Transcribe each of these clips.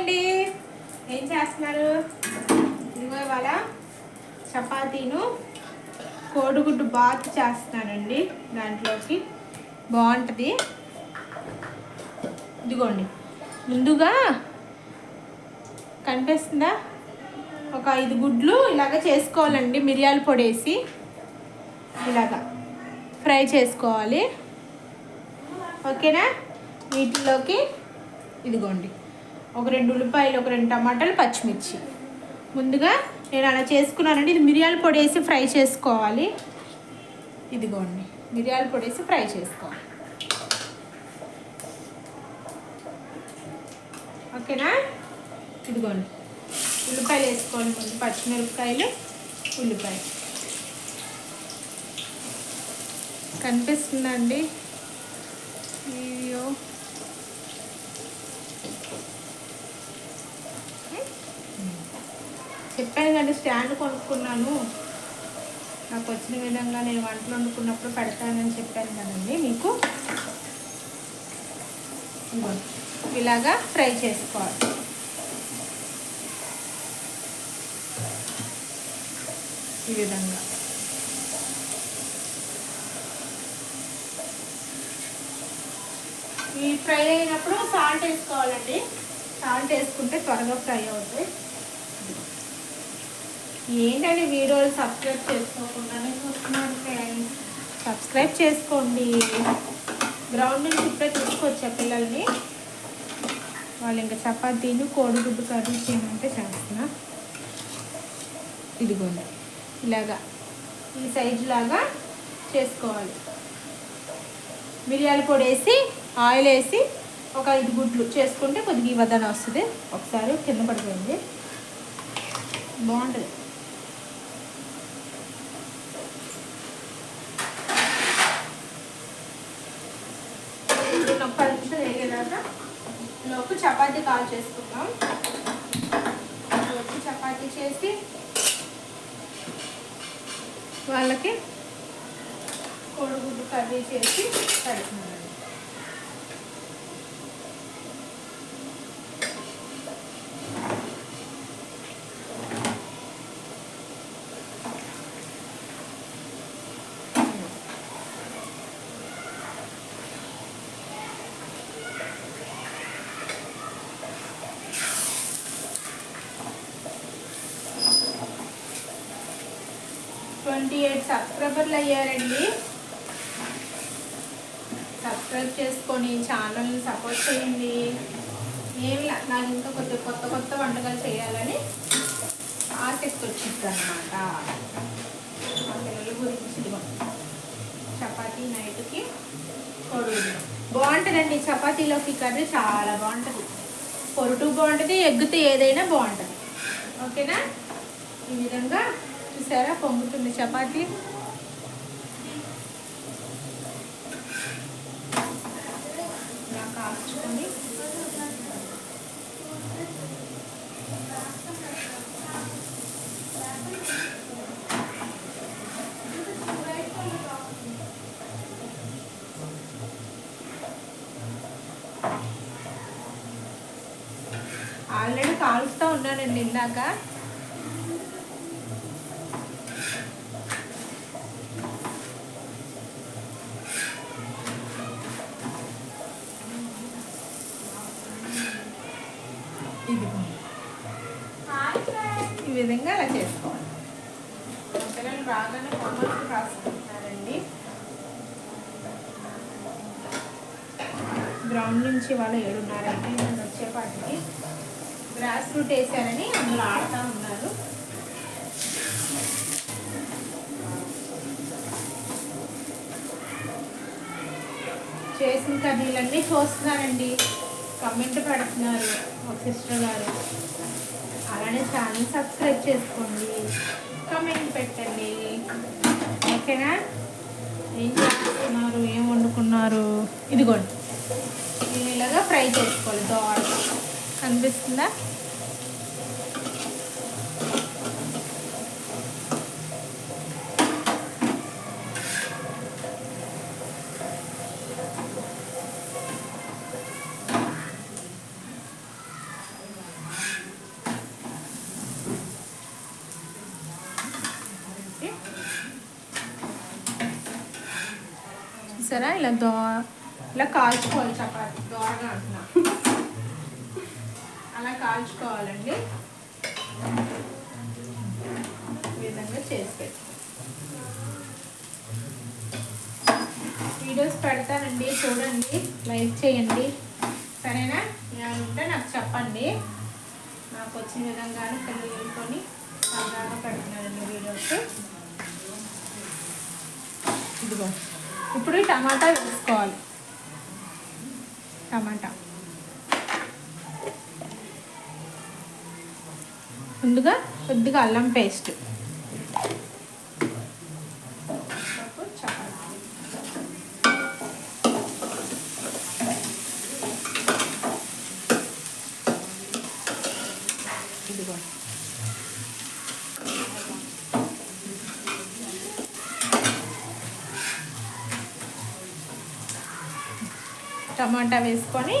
అండి, ఏం చేస్తున్నారు? ఇదిగో ఇవాళ చపాతీను కోడిగుడ్డు బాత్ చేస్తున్నానండి. దాంట్లోకి బాగుంటుంది. ఇదిగోండి, ముందుగా కనిపిస్తుందా, ఒక 5 గుడ్లు ఇలాగ చేసుకోవాలండి. మిరియాల పొడి వేసి ఇలాగా ఫ్రై చేసుకోవాలి. ఓకేనా? వీటిలోకి ఇదిగోండి ఒక 2 ఉల్లిపాయలు, ఒక 2 టమాటాలు, పచ్చిమిర్చి. ముందుగా నేను అలా చేసుకున్నానండి. ఇది మిరియాల పొడి వేసి ఫ్రై చేసుకోవాలి. ఇదిగోండి, మిరియాల పొడి వేసి ఫ్రై చేసుకోవాలి. ఓకేనా? ఇదిగోండి, ఉల్లిపాయలు వేసుకోవాలి. ముందు పచ్చిమిరపకాయలు, ఉల్లిపాయ. కనిపిస్తుందండి వీడియో? చెప్పాను కండి, స్టాండ్ కొనుక్కున్నాను. నాకు వచ్చిన విధంగా నేను వంటలు వండుకున్నప్పుడు పెడతానని చెప్పాను కదండి మీకు. ఇలాగా ఫ్రై చేసుకోవాలి. ఈ విధంగా ఈ ఫ్రై అయినప్పుడు సాల్ట్ వేసుకోవాలండి. సాల్ట్ వేసుకుంటే త్వరగా ఫ్రై అవుతాయి. ఏంటంటే వీడియోలు సబ్స్క్రైబ్ చేసుకోకుండానే చూస్తున్నాను ఫ్రెండ్స్. సబ్స్క్రైబ్ చేసుకోండి. గ్రౌండ్ నుంచి ఇప్పుడే తీసుకొచ్చా పిల్లల్ని. వాళ్ళు ఇంకా చపాతీలు కోడిగుడ్డు కర్రీ చేయమంటే చేస్తున్నా. ఇదిగోండి, ఇలాగా ఈ సైజు లాగా చేసుకోవాలి. మిరియాల పొడి వేసి, ఆయిల్ వేసి ఒక 5 గుడ్లు చేసుకుంటే కొద్దిగా ఈ వదన వస్తుంది. ఒకసారి కింద పడిపోయింది, బాగుంటుంది. ఒక 10 నిమిషాలు వేగేదాకా లోపు చపాతీ కాల్ చేసుకుందాం. వచ్చి చపాతీ చేసి వాళ్ళకి కోడిగుడ్డు కర్రీ చేసి పెడుతున్నాను. ట్వంటీ 28 సబ్స్క్రైబర్లు అయ్యారండి. సబ్స్క్రైబ్ చేసుకొని ఛానల్ని సపోర్ట్ చేయండి. ఏమి నాకు ఇంకా కొత్త కొత్త వంటకాలు చేయాలని ఆసక్తి వచ్చింది అన్నమాట. మా పిల్లల గురించి చపాతీ నైట్కి కోడిగుడ్డు బాగుంటుందండి. చపాతీలోకి కర్రీ చాలా బాగుంటుంది. పొరుటు బాగుంటుంది, ఎగ్గుతో ఏదైనా బాగుంటుంది. ఓకేనా? ఈ విధంగా చూసారా, పొంగుతుంది చపాతీ. ఇలా కాల్చుకొని ఆల్రెడీ కాలుస్తూ ఉన్నానండి ఇందాక. ఈ విధంగా అలా చేసుకోవాలి. పిల్లలు బాగానే హోంవర్క్ రాసుకుంటున్నారండి. గ్రౌండ్ నుంచి వాళ్ళు 7:30 నేను వచ్చేపాటికి గ్రాస్ రూట్ వేసారని అందులో ఆడుతూ ఉన్నారు. చేసిన కర్రీలన్నీ చూస్తున్నారండి, కమెంట్ పెడుతున్నారు ఒక సిస్టర్ గారు. అలానే ఛానల్ సబ్స్క్రైబ్ చేసుకోండి, కమెంట్ పెట్టండి. ఓకేనా? ఏం చేస్తున్నారు, ఏం వండుకున్నారు? ఇదిగోండి, నేను ఇలాగా ఫ్రై చేసుకోవాలి. దోర కనిపిస్తుందా? చూసారా ఇలా కాల్చుకోవాలి. చపాతి దోరగా అంటున్నా, అలా కాల్చుకోవాలండి. ఈ విధంగా చేసి పెట్టు. వీడియోస్ పెడతానండి, చూడండి, లైక్ చేయండి, సరేనా? ఏమైనా ఉంటే నాకు చెప్పండి. నాకు వచ్చిన విధంగానే పిల్లలు వెళ్ళుకొని బాగా పెడుతున్నారండి వీడియోస్. ఇదిగో ఇప్పుడు టమాటా వేసుకోవాలి. టమాటా ముందుగా కొద్దిగా అల్లం పేస్ట్, ఇదిగో టమాటా వేసుకొని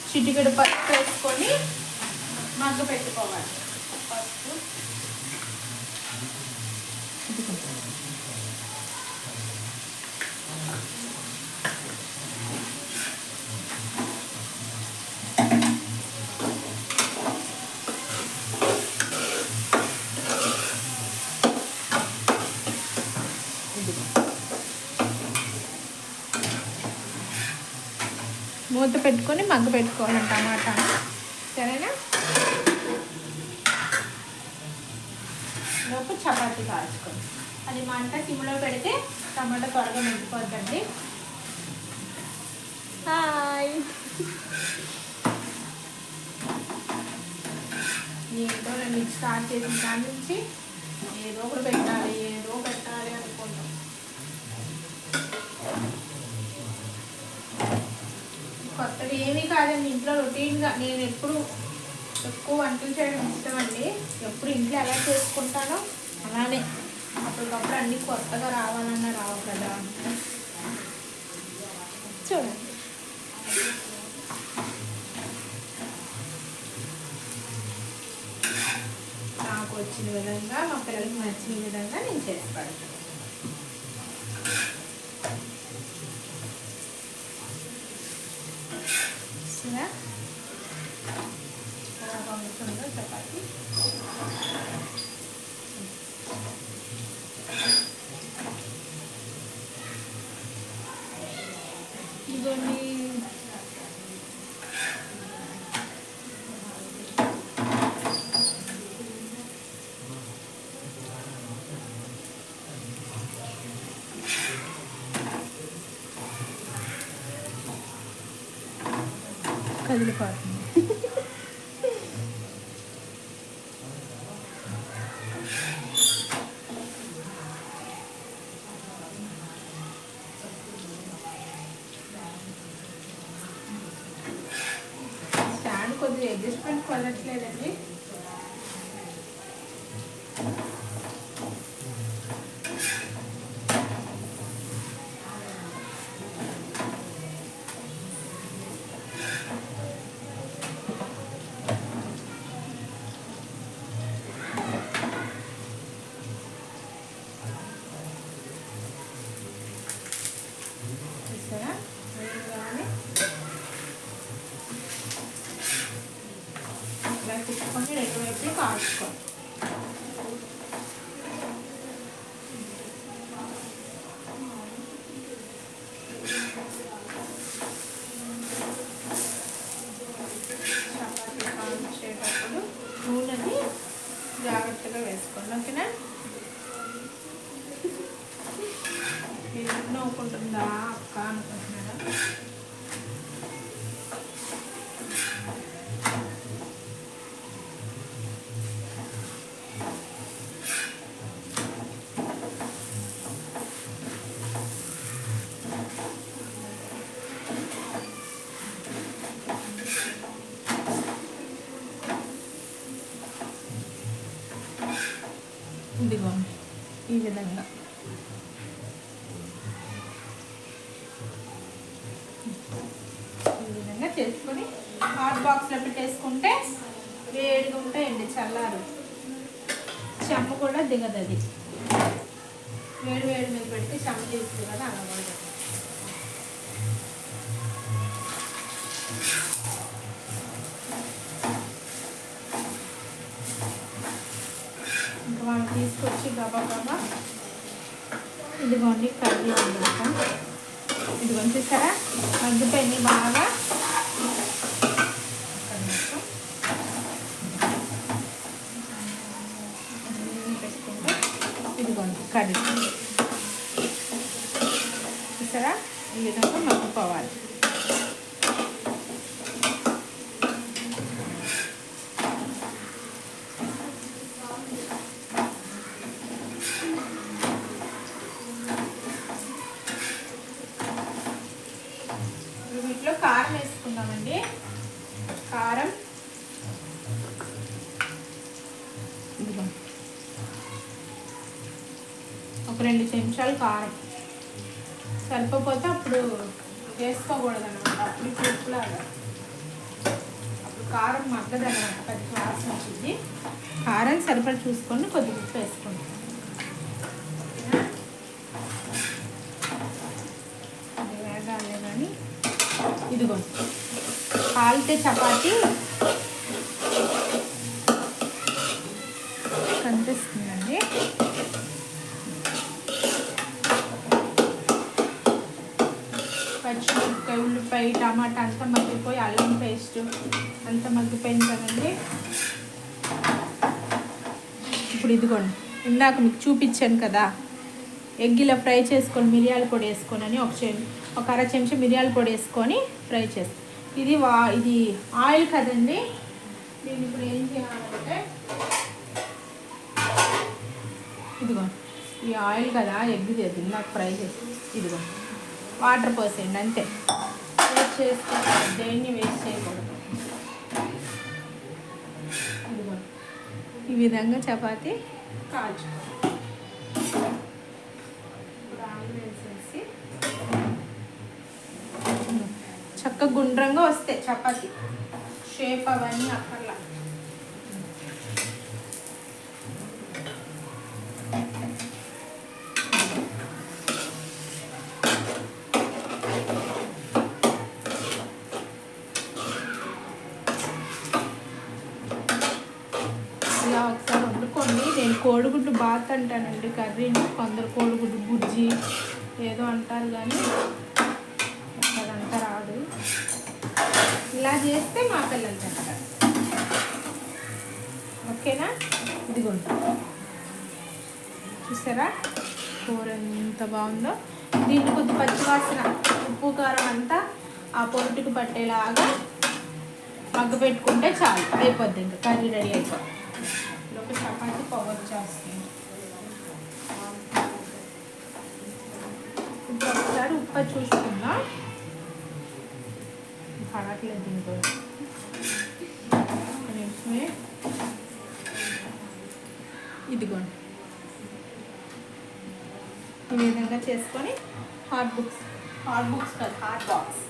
చిటికెడు పసుపు వేసుకొని మగ్గ పెట్టుకోవాలి. పసుపు మూత పెట్టుకొని మగ్గ పెట్టుకోవాలి టమాటా, సరేనా? లోపు చపాతీ కాల్చుకోండి. అది మంట సిమ్లో పెడితే టమాటా త్వరగా మగ్గిపోద్దండి. హాయ్, ఏంటో నేను స్టార్ట్ చేసిన దాని నుంచి ఏదో ఒకటి పెట్టాలి అనుకుంటాం. కొత్తగా ఏమీ కాదండి, ఇంట్లో రొటీన్గా నేను ఎప్పుడు ఎక్కువ వంటలు చేయడం ఇష్టం అండి. ఎప్పుడు ఇంట్లో ఎలా చేసుకుంటానో అలానే, అప్పటికప్పుడు అన్నీ కొత్తగా రావాలన్నా రావు కదా. చూడండి, నాకు వచ్చిన విధంగా, మా పిల్లలకి నచ్చిన విధంగా నేను చేసి పెడతాను. చపాతి ఇదిగోండి. కదిలిపోతుంది. స్టాండ్ కొద్దిగా అడ్జస్ట్మెంట్ కుదరట్లేదండి. ఇలా తిప్పుకొని రెండు వైపులు కాల్చుకోవాలి. చపాతీ కాల్చేటప్పుడు నూనెని జాగ్రత్తగా వేసుకోండి, ఓకేనా? ఎందుకు నవ్వుకుంటుందా అక్క అనుకుంటున్నారా? ఇదిగోండి ఈ విధంగా చేసుకొని హాట్ బాక్స్లో పెట్టేసుకుంటే వేడిగా ఉంటాయండి, చల్లారు చెమ్మ కూడా దిగదు. అది వేడి వేడి మీద పెడితే చెమ్మ తీస్తుంది కదా, అలా కూడా ఇంకా మనం తీసుకొచ్చి గబా గబా ఇదిగోండి కర్రీ వండుతాం. ఇదిగోండి చూసారా మగ్గిపోయింది బాగా. పెట్టుకుంటే ఇదిగోండి కర్రీ చూసారా ఈ విధంగా మగ్గిపోవాలి. వీటిలో కారం వేసుకుందామండి. కారం ఇదిగో ఒక 2 చెంచాలు కారం, సరిపోతే అప్పుడు వేసుకోకూడదు అనమాట. అప్పుడు ఉప్పులాగా అప్పుడు కారం మగ్గదనమాట, పచ్చి వాసన వచ్చింది. కారం సరిపడి చూసుకొని కొద్దిగా ఉప్పు వేసుకోండి. అది వేగాలే కానీ ఇదిగో కాలితే చపాతీ కనిపిస్తుందండి. పచ్చిమిరపకాయ, ఉల్లిపాయ, టమాటా అంతా మగ్గిపోయి, అల్లం పేస్ట్ అంతా మగ్గిపోయింది కదండి. ఇప్పుడు ఇదిగోండి ఇందాక మీకు చూపించాను కదా, ఎగ్ ఇలా ఫ్రై చేసుకొని మిరియాల పొడి వేసుకొని అని ఒక అర చెంచా మిరియాల పొడి వేసుకొని ఫ్రై చేస్తాం. ఇది ఆయిల్ కదండి. దీన్ని ఇప్పుడు ఏం చేయాలంటే ఇదిగో ఈ ఆయిల్ కదా, ఎగ్ చేసి నాకు ఫ్రై చేసి ఇదిగో వాటర్ పోసేయండి అంతే. వేస్ట్ చేసుకోవాలి, దేన్ని వేస్ట్ చేయకూడదు. ఇదిగో ఈ విధంగా చపాతీ కాల్చుకోవాలి. ఇప్పుడు ఆయిల్ వేసేసి చక్కగా గుండ్రంగా వస్తాయి చపాతీ. షేప్ అవన్నీ అక్కర్లా. ఇలా ఒకసారి వండుకోండి. నేను కోడిగుడ్డు బాత్ అంటానండి కర్రీని, కొందరు కోడిగుడ్డు బుజ్జి ఏదో అంటారు కానీ అదంతా రాదు. ఇలా చేస్తే మా పిల్లలు తింటారు. ఓకేనా? ఇదిగోండి చూసారా కూర ఎంత బాగుందో. దీన్ని కొద్ది పచ్చివాసన, ఉప్పు కారం అంతా ఆ పొట్టుకు పట్టేలాగా మగ్గ పెట్టుకుంటే చాలు, అయిపోద్ది. ఇంకా కర్రీ రెడీ అయిపోద్ది. లోపల చపాతీ పవర్ చేస్తుంది. ఇప్పుడు ఒకసారి ఉప్పు చూసుకుందాం. పడట్లేదు దీంతో నిమిషమే. ఇదిగోండి ఈ విధంగా చేసుకొని హాట్ బాక్స్ కాదు హాట్ బాక్స్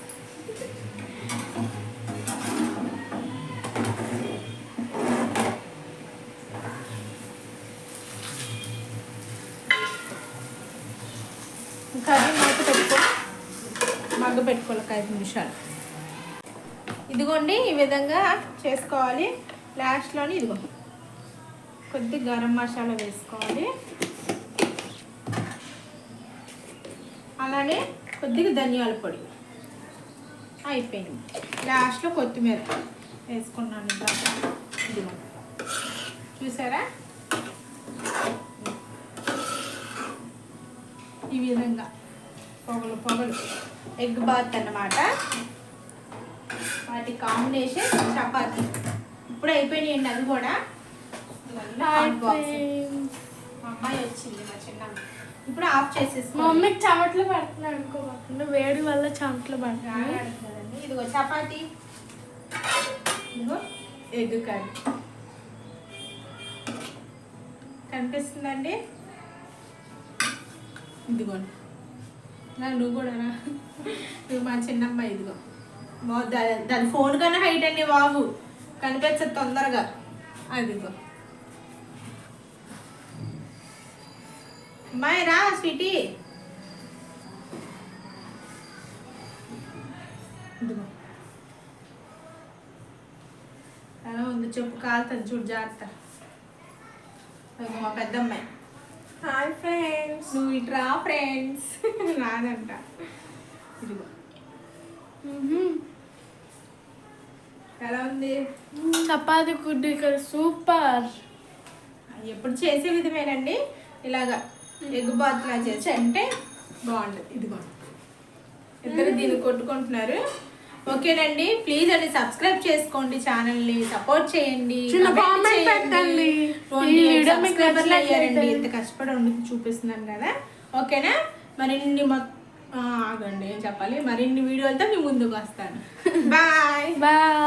కర్రీ మూత పెట్టుకొని మగ్గ పెట్టుకోవాలి ఒక 5 నిమిషాలు. ఇదిగోండి ఈ విధంగా చేసుకోవాలి. లాస్ట్లోని ఇదిగో కొద్దిగా గరం మసాలా వేసుకోవాలి, అలానే కొద్దిగా ధనియాల పొడి. అయిపోయింది. లాస్ట్లో కొత్తిమీర వేసుకున్నాను. ఇదిగో చూసారా ఈ విధంగా పొగలు ఎగ్ బాత్ అన్నమాట. వాటి కాంబినేషన్ చపాతీ. ఇప్పుడు అయిపోయినాయండి అది కూడా. మా అమ్మాయి వచ్చింది, మా చిన్నమ్మ. ఇప్పుడు ఆఫ్ చేసేసి మా మమ్మీకి చెమట్లు పడుతున్నాయి అనుకోకుండా, వేడి వల్ల చెమట్లు పడుతున్నాయి. ఇదిగో చపాతీ, ఇదిగో ఎగ్ కర్రీ కనిపిస్తుందండి. ఇదిగోండి నువ్వు కూడా నువ్వు మా చిన్నమ్మాయి. ఇదిగో దాని ఫోన్ కన్నా హైట్ అండి బాబు, కనిపించదు తొందరగా. అదిగో అమ్మాయి రా స్వీటీ. ఇదిగో. ఎలా ఉంది చెప్పు, కాలుతుంది చూడు జాగ్రత్త. ఇదిగో మా పెద్దమ్మాయి. Hi friends. నువ్వు ఇటు రా ఫ్రెండ్స్. రాదంట. ఇదిగో ఎలా ఉంది? చపాతి గుడ్డు ఇక్కడ సూపర్. ఎప్పుడు చేసే విధమేనండి, ఇలాగా ఎగ్ బాత్లా చేసి అంటే బాగుంటుంది. ఇదిగో ఇద్దరు దీన్ని కొట్టుకుంటున్నారు. ఓకేనండి, ప్లీజ్ అండి సబ్స్క్రైబ్ చేసుకోండి, ఛానల్ని సపోర్ట్ చేయండి, చిన్న comment comment చేయండి. పెట్టండి. చూడండి, ఈ వీడియో మీకు subscribers నచ్చినట్లయితే. అయ్యారండి, ఇంత కష్టపడి వండుకు చూపిస్తున్నాను కదా. ఓకేనా, మరిన్ని ఆగండి ఏం చెప్పాలి, మరిన్ని వీడియోలతో మీ ముందుకు వస్తాను. బాయ్. బాయ్.